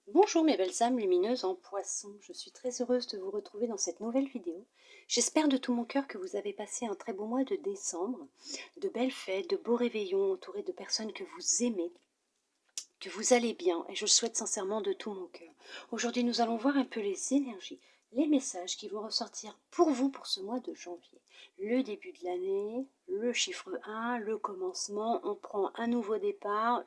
Bonjour mes belles âmes lumineuses en poisson, je suis très heureuse de vous retrouver dans cette nouvelle vidéo. J'espère de tout mon cœur que vous avez passé un très beau mois de décembre, de belles fêtes, de beaux réveillons entourés de personnes que vous aimez, que vous allez bien et je le souhaite sincèrement de tout mon cœur. Aujourd'hui nous allons voir un peu les énergies, les messages qui vont ressortir pour vous pour ce mois de janvier. Le début de l'année, le chiffre 1, le commencement, on prend un nouveau départ,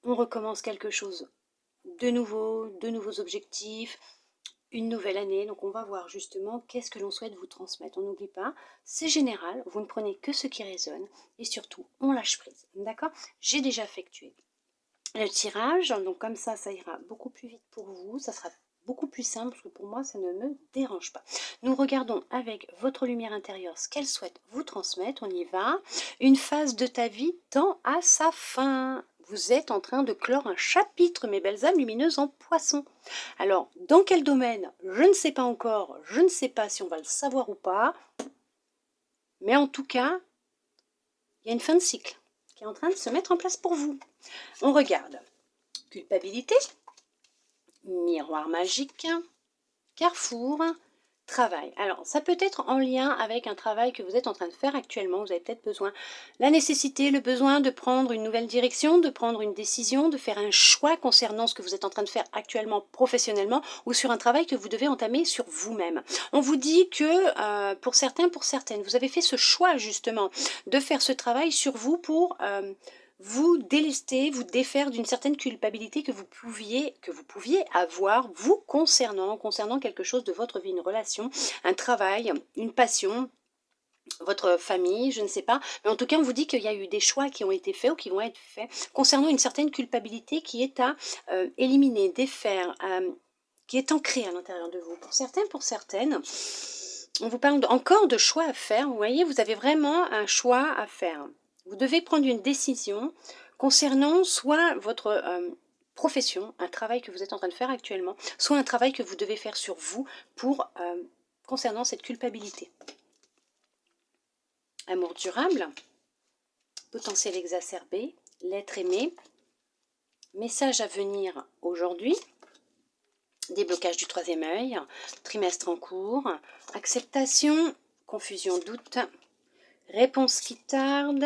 on recommence quelque chose de nouveaux objectifs, une nouvelle année. Donc on va voir justement qu'est-ce que l'on souhaite vous transmettre. On n'oublie pas, c'est général, vous ne prenez que ce qui résonne et surtout on lâche prise. D'accord? J'ai déjà effectué le tirage, donc comme ça ira beaucoup plus vite pour vous, ça sera beaucoup plus simple parce que pour moi ça ne me dérange pas. Nous regardons avec votre lumière intérieure ce qu'elle souhaite vous transmettre, on y va. Une phase de ta vie tend à sa fin. Vous êtes en train de clore un chapitre, mes belles âmes lumineuses en poisson. Alors, dans quel domaine? Je ne sais pas encore, je ne sais pas si on va le savoir ou pas, mais en tout cas, il y a une fin de cycle qui est en train de se mettre en place pour vous. On regarde. Culpabilité, miroir magique, carrefour, travail. Alors, ça peut être en lien avec un travail que vous êtes en train de faire actuellement. Vous avez peut-être besoin, la nécessité, le besoin de prendre une nouvelle direction, de prendre une décision, de faire un choix concernant ce que vous êtes en train de faire actuellement professionnellement ou sur un travail que vous devez entamer sur vous-même. On vous dit que pour certains, pour certaines, vous avez fait ce choix justement de faire ce travail sur vous pour vous délester, vous défaire d'une certaine culpabilité que vous pouviez avoir vous concernant quelque chose de votre vie, une relation, un travail, une passion, votre famille, je ne sais pas. Mais en tout cas, on vous dit qu'il y a eu des choix qui ont été faits ou qui vont être faits concernant une certaine culpabilité qui est à éliminer, défaire, qui est ancrée à l'intérieur de vous. Pour certains, pour certaines, on vous parle encore de choix à faire. Vous voyez, vous avez vraiment un choix à faire. Vous devez prendre une décision concernant soit votre profession, un travail que vous êtes en train de faire actuellement, soit un travail que vous devez faire sur vous pour concernant cette culpabilité. Amour durable, potentiel exacerbé, l'être aimé, message à venir aujourd'hui, déblocage du troisième œil, trimestre en cours, acceptation, confusion, doute, réponse qui tarde,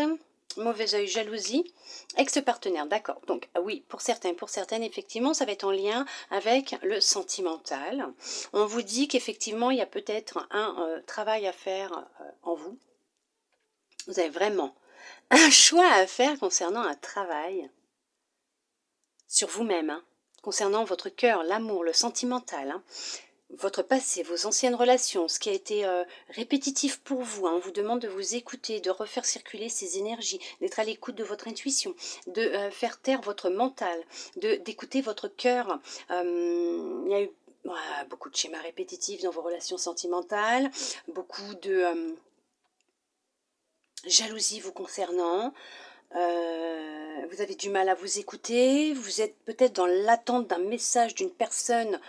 mauvais œil, jalousie, ex-partenaire, d'accord. Donc oui, pour certains, pour certaines, effectivement, ça va être en lien avec le sentimental. On vous dit qu'effectivement, il y a peut-être un travail à faire en vous. Vous avez vraiment un choix à faire concernant un travail sur vous-même, hein, concernant votre cœur, l'amour, le sentimental, hein, votre passé, vos anciennes relations, ce qui a été répétitif pour vous. Hein. On vous demande de vous écouter, de refaire circuler ces énergies, d'être à l'écoute de votre intuition, de faire taire votre mental, d'écouter votre cœur. Il y a eu beaucoup de schémas répétitifs dans vos relations sentimentales, beaucoup de jalousie vous concernant. Vous avez du mal à vous écouter, vous êtes peut-être dans l'attente d'un message d'une personne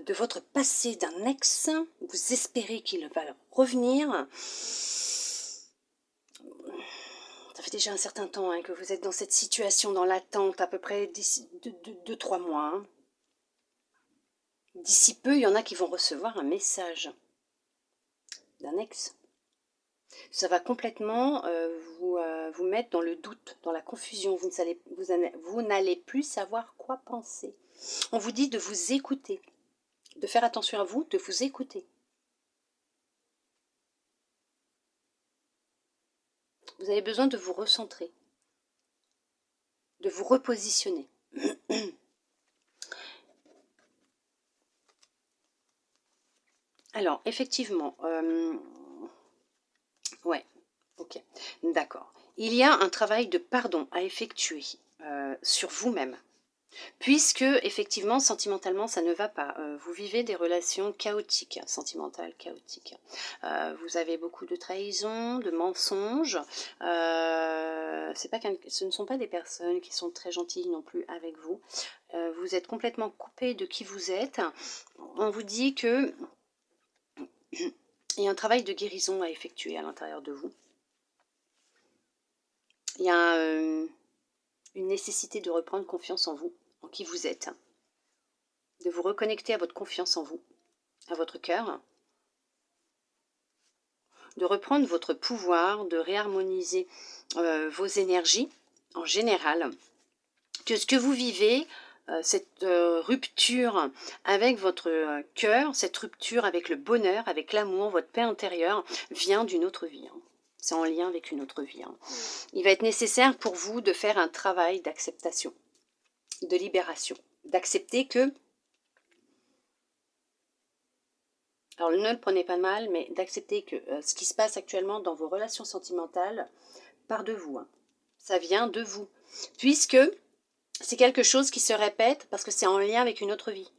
de votre passé, d'un ex, vous espérez qu'il va revenir. Ça fait déjà un certain temps hein, que vous êtes dans cette situation, dans l'attente, à peu près d'ici 2-3 mois. Hein. D'ici peu, il y en a qui vont recevoir un message d'un ex. Ça va complètement vous mettre dans le doute, dans la confusion. Vous n'allez plus savoir quoi penser. On vous dit de vous écouter, de faire attention à vous, de vous écouter. Vous avez besoin de vous recentrer, de vous repositionner. Alors, effectivement, ouais, ok, d'accord. Il y a un travail de pardon à effectuer sur vous-même. Puisque, effectivement, sentimentalement, ça ne va pas. Vous vivez des relations chaotiques, sentimentales chaotiques. Vous avez beaucoup de trahisons, de mensonges. Ce ne sont pas des personnes qui sont très gentilles non plus avec vous. Vous êtes complètement coupé de qui vous êtes. On vous dit que il y a un travail de guérison à effectuer à l'intérieur de vous. Il y a une nécessité de reprendre confiance en vous, en qui vous êtes. de vous reconnecter à votre confiance en vous, à votre cœur, de reprendre votre pouvoir, de réharmoniser vos énergies en général, que ce que vous vivez, cette rupture avec votre cœur, cette rupture avec le bonheur, avec l'amour, votre paix intérieure, vient d'une autre vie. Hein. C'est en lien avec une autre vie. Hein. Il va être nécessaire pour vous de faire un travail d'acceptation, de libération, d'accepter que, alors ne le prenez pas mal, mais d'accepter que ce qui se passe actuellement dans vos relations sentimentales part de vous. Hein. Ça vient de vous. Puisque c'est quelque chose qui se répète parce que c'est en lien avec une autre vie,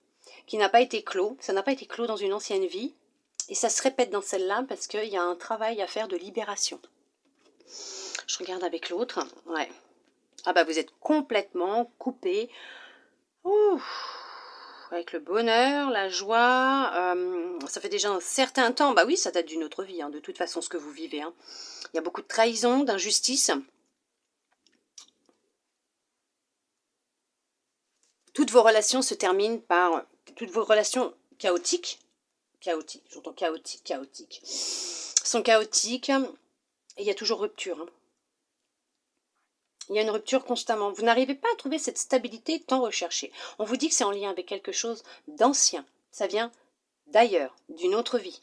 qui n'a pas été clos, ça n'a pas été clos dans une ancienne vie, et ça se répète dans celle-là parce qu'il y a un travail à faire de libération. Je regarde avec l'autre, ouais. Ah bah vous êtes complètement coupé, avec le bonheur, la joie, ça fait déjà un certain temps, bah oui ça date d'une autre vie, hein, de toute façon ce que vous vivez. Hein. Il y a beaucoup de trahison, d'injustice. Toutes vos relations se terminent par, toutes vos relations chaotiques, j'entends chaotique, sont chaotiques, et il y a toujours rupture. Hein. Il y a une rupture constamment. Vous n'arrivez pas à trouver cette stabilité tant recherchée. On vous dit que c'est en lien avec quelque chose d'ancien. Ça vient d'ailleurs, d'une autre vie.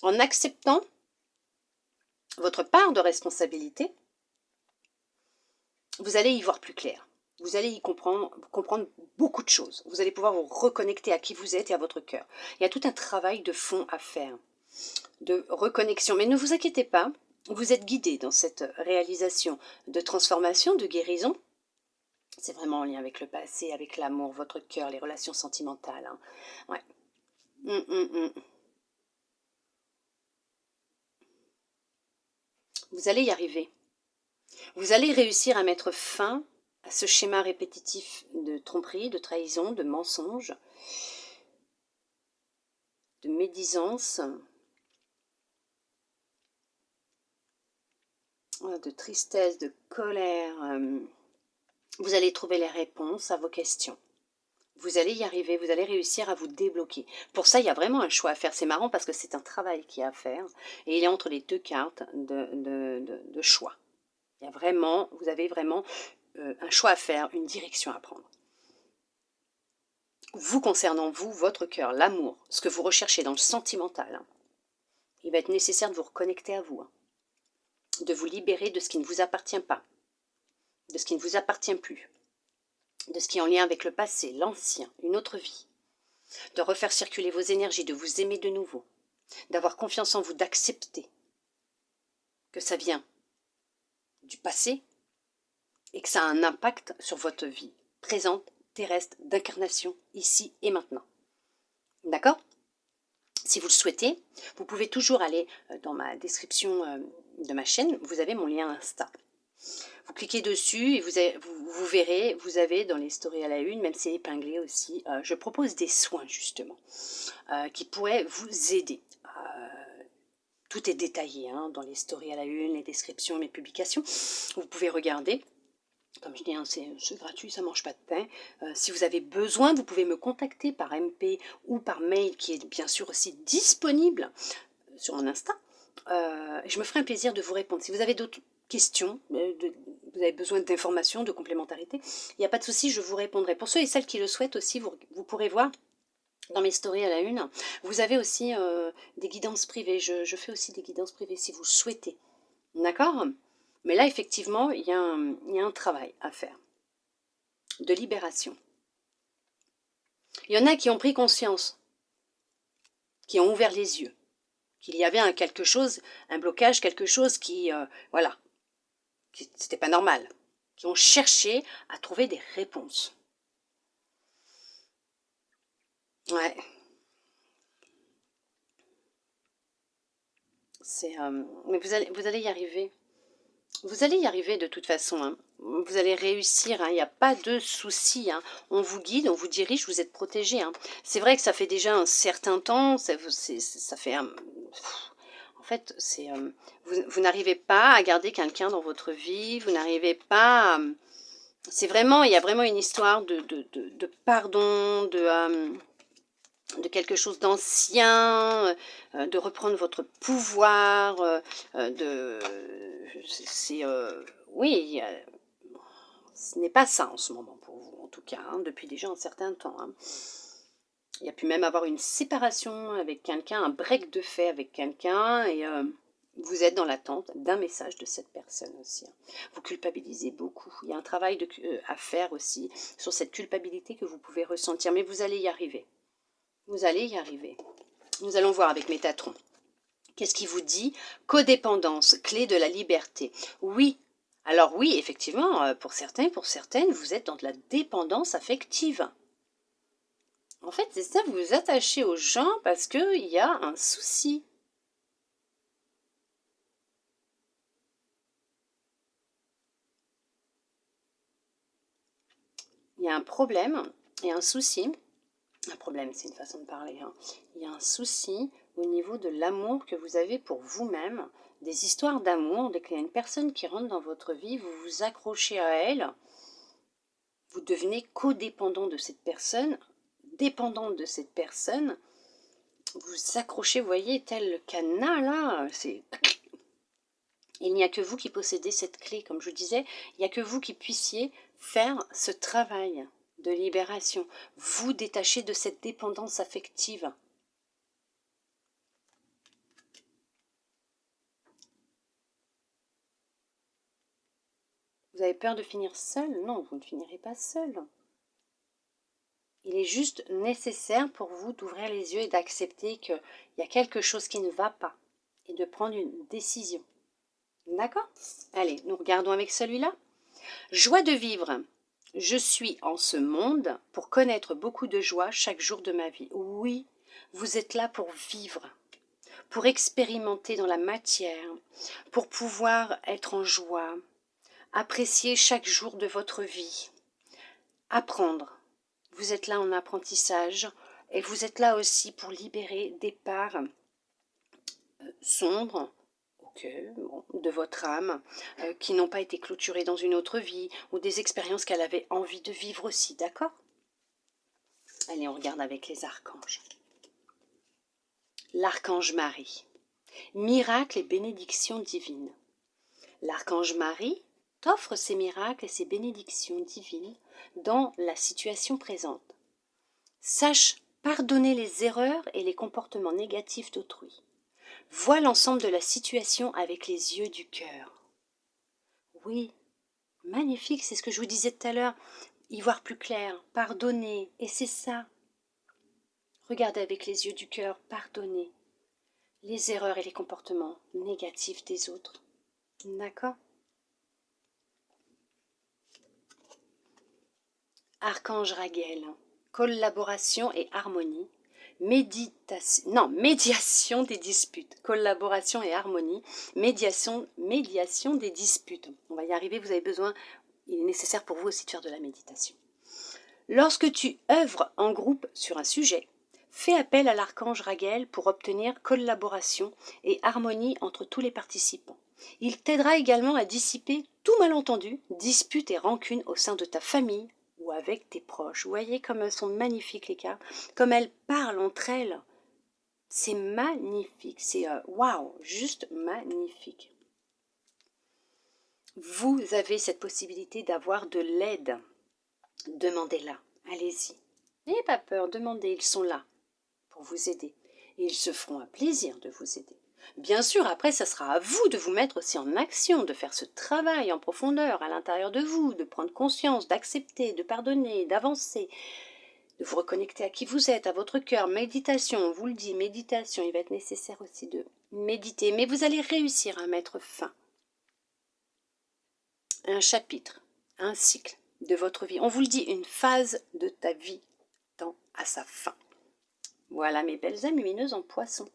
En acceptant votre part de responsabilité, vous allez y voir plus clair. Vous allez y comprendre beaucoup de choses. Vous allez pouvoir vous reconnecter à qui vous êtes et à votre cœur. Il y a tout un travail de fond à faire, de reconnexion. Mais ne vous inquiétez pas, vous êtes guidé dans cette réalisation de transformation, de guérison. C'est vraiment en lien avec le passé, avec l'amour, votre cœur, les relations sentimentales. Hein. Ouais. Vous allez y arriver. Vous allez réussir à mettre fin à ce schéma répétitif de tromperie, de trahison, de mensonge, de médisance, de tristesse, de colère. Vous allez trouver les réponses à vos questions. Vous allez y arriver, vous allez réussir à vous débloquer. Pour ça, il y a vraiment un choix à faire. C'est marrant parce que c'est un travail qu'il y a à faire. Et il est entre les deux cartes de choix. Il y a vraiment, vous avez vraiment un choix à faire, une direction à prendre. Vous concernant vous, votre cœur, l'amour, ce que vous recherchez dans le sentimental, hein, il va être nécessaire de vous reconnecter à vous, hein, de vous libérer de ce qui ne vous appartient pas, de ce qui ne vous appartient plus, de ce qui est en lien avec le passé, l'ancien, une autre vie, de refaire circuler vos énergies, de vous aimer de nouveau, d'avoir confiance en vous, d'accepter que ça vient du passé et que ça a un impact sur votre vie présente, terrestre, d'incarnation, ici et maintenant. D'accord ? Si vous le souhaitez, vous pouvez toujours aller dans ma description de ma chaîne, vous avez mon lien Insta. Vous cliquez dessus et vous verrez, vous avez dans les stories à la une, même c'est épinglé aussi, je propose des soins justement, qui pourraient vous aider. Tout est détaillé hein, dans les stories à la une, les descriptions, mes publications. Vous pouvez regarder. Comme je dis, hein, c'est gratuit, ça ne mange pas de pain. Si vous avez besoin, vous pouvez me contacter par MP ou par mail, qui est bien sûr aussi disponible sur mon Insta. Je me ferai un plaisir de vous répondre. Si vous avez d'autres questions, vous avez besoin d'informations, de complémentarité, il n'y a pas de souci, je vous répondrai. Pour ceux et celles qui le souhaitent aussi, vous pourrez voir dans mes stories à la une, vous avez aussi des guidances privées. Je fais aussi des guidances privées si vous le souhaitez. D'accord ? Mais là, effectivement, il y a un travail à faire de libération. Il y en a qui ont pris conscience, qui ont ouvert les yeux, qu'il y avait quelque chose, un blocage, quelque chose qui, voilà, c'était pas normal, qui ont cherché à trouver des réponses. Ouais. Mais vous allez y arriver. Vous allez y arriver de toute façon. Hein. Vous allez réussir. Hein. Il n'y a pas de souci. Hein. On vous guide, on vous dirige, vous êtes protégé. Hein. C'est vrai que ça fait déjà un certain temps. Ça fait un... En fait, vous n'arrivez pas à garder quelqu'un dans votre vie. Vous n'arrivez pas C'est vraiment, il y a vraiment une histoire de pardon, de quelque chose d'ancien, de reprendre votre pouvoir, oui, ce n'est pas ça en ce moment pour vous, en tout cas, hein, depuis déjà un certain temps. Hein. Il y a pu même avoir une séparation avec quelqu'un, un break de fait avec quelqu'un, et vous êtes dans l'attente d'un message de cette personne aussi. Hein. Vous culpabilisez beaucoup. Il y a un travail à faire aussi sur cette culpabilité que vous pouvez ressentir, mais vous allez y arriver. Vous allez y arriver. Nous allons voir avec Métatron. Qu'est-ce qui vous dit? Codépendance, clé de la liberté. Oui. Alors oui, effectivement, pour certains, pour certaines, vous êtes dans de la dépendance affective. En fait, c'est ça, vous vous attachez aux gens parce qu'il y a un souci. Il y a un problème et un souci. Un problème, c'est une façon de parler. Hein. Il y a un souci au niveau de l'amour que vous avez pour vous-même, des histoires d'amour, dès qu'il y a une personne qui rentre dans votre vie, vous vous accrochez à elle, vous devenez codépendant de cette personne, dépendante de cette personne, vous vous accrochez, vous voyez, tel le cadenas là, c'est... Il n'y a que vous qui possédez cette clé, comme je vous disais, il n'y a que vous qui puissiez faire ce travail de libération, vous détacher de cette dépendance affective. Vous avez peur de finir seul? Non, vous ne finirez pas seul. Il est juste nécessaire pour vous d'ouvrir les yeux et d'accepter qu'il y a quelque chose qui ne va pas et de prendre une décision. D'accord? Allez, nous regardons avec celui-là. Joie de vivre. Je suis en ce monde pour connaître beaucoup de joie chaque jour de ma vie. Oui, vous êtes là pour vivre, pour expérimenter dans la matière, pour pouvoir être en joie, apprécier chaque jour de votre vie, apprendre. Vous êtes là en apprentissage et vous êtes là aussi pour libérer des parts sombres, de votre âme, qui n'ont pas été clôturées dans une autre vie, ou des expériences qu'elle avait envie de vivre aussi, d'accord? Allez, on regarde avec les archanges. L'archange Marie. Miracles et bénédictions divines. L'archange Marie t'offre ses miracles et ses bénédictions divines dans la situation présente. Sache pardonner les erreurs et les comportements négatifs d'autrui. Vois l'ensemble de la situation avec les yeux du cœur. Oui, magnifique, c'est ce que je vous disais tout à l'heure. Y voir plus clair, pardonner, et c'est ça. Regardez avec les yeux du cœur, pardonner les erreurs et les comportements négatifs des autres. D'accord? Archange Raguel, collaboration et harmonie. Médiation des disputes. Collaboration et harmonie. Médiation des disputes. On va y arriver, vous avez besoin, il est nécessaire pour vous aussi de faire de la méditation. Lorsque tu œuvres en groupe sur un sujet, fais appel à l'archange Raguel pour obtenir collaboration et harmonie entre tous les participants. Il t'aidera également à dissiper tout malentendu, disputes et rancunes au sein de ta famille ou avec tes proches. Vous voyez comme elles sont magnifiques les cartes, comme elles parlent entre elles. C'est magnifique, c'est waouh, juste magnifique. Vous avez cette possibilité d'avoir de l'aide. Demandez-la, allez-y. N'ayez pas peur, demandez, ils sont là pour vous aider. Et ils se feront un plaisir de vous aider. Bien sûr, après, ça sera à vous de vous mettre aussi en action, de faire ce travail en profondeur à l'intérieur de vous, de prendre conscience, d'accepter, de pardonner, d'avancer, de vous reconnecter à qui vous êtes, à votre cœur. Méditation, on vous le dit, méditation, il va être nécessaire aussi de méditer. Mais vous allez réussir à mettre fin à un chapitre, à un cycle de votre vie. On vous le dit, une phase de ta vie tend à sa fin. Voilà mes belles âmes lumineuses en poisson.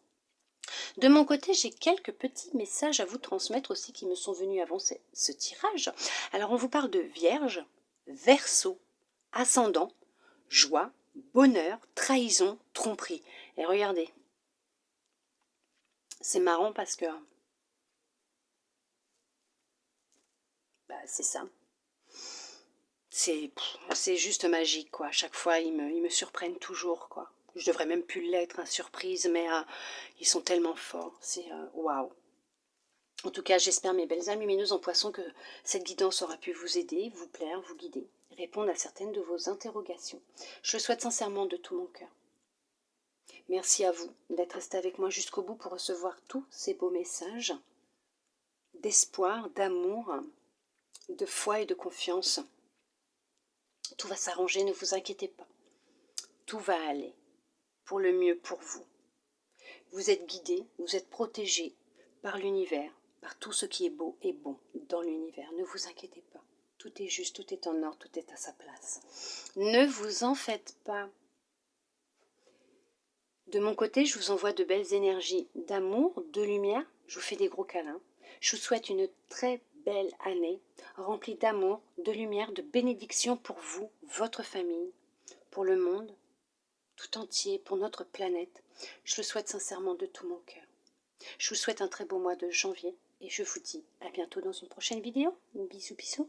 De mon côté, j'ai quelques petits messages à vous transmettre aussi qui me sont venus avant ce tirage. Alors on vous parle de Vierge, Verseau, Ascendant, joie, bonheur, trahison, tromperie. Et regardez, c'est marrant parce que c'est ça. c'est juste magique, quoi. À chaque fois, ils me surprennent toujours, quoi. Je devrais même plus l'être, hein, surprise, mais ils sont tellement forts. C'est waouh. En tout cas, j'espère, mes belles âmes lumineuses en poisson, que cette guidance aura pu vous aider, vous plaire, vous guider, répondre à certaines de vos interrogations. Je le souhaite sincèrement de tout mon cœur. Merci à vous d'être resté avec moi jusqu'au bout pour recevoir tous ces beaux messages d'espoir, d'amour, de foi et de confiance. Tout va s'arranger, ne vous inquiétez pas. Tout va aller pour le mieux pour vous. Vous êtes guidés, vous êtes protégés par l'univers, par tout ce qui est beau et bon dans l'univers. Ne vous inquiétez pas. Tout est juste, tout est en ordre, tout est à sa place. Ne vous en faites pas. De mon côté, je vous envoie de belles énergies d'amour, de lumière. Je vous fais des gros câlins. Je vous souhaite une très belle année, remplie d'amour, de lumière, de bénédictions pour vous, votre famille, pour le monde tout entier, pour notre planète. Je le souhaite sincèrement de tout mon cœur. Je vous souhaite un très beau mois de janvier et je vous dis à bientôt dans une prochaine vidéo. Bisous bisous.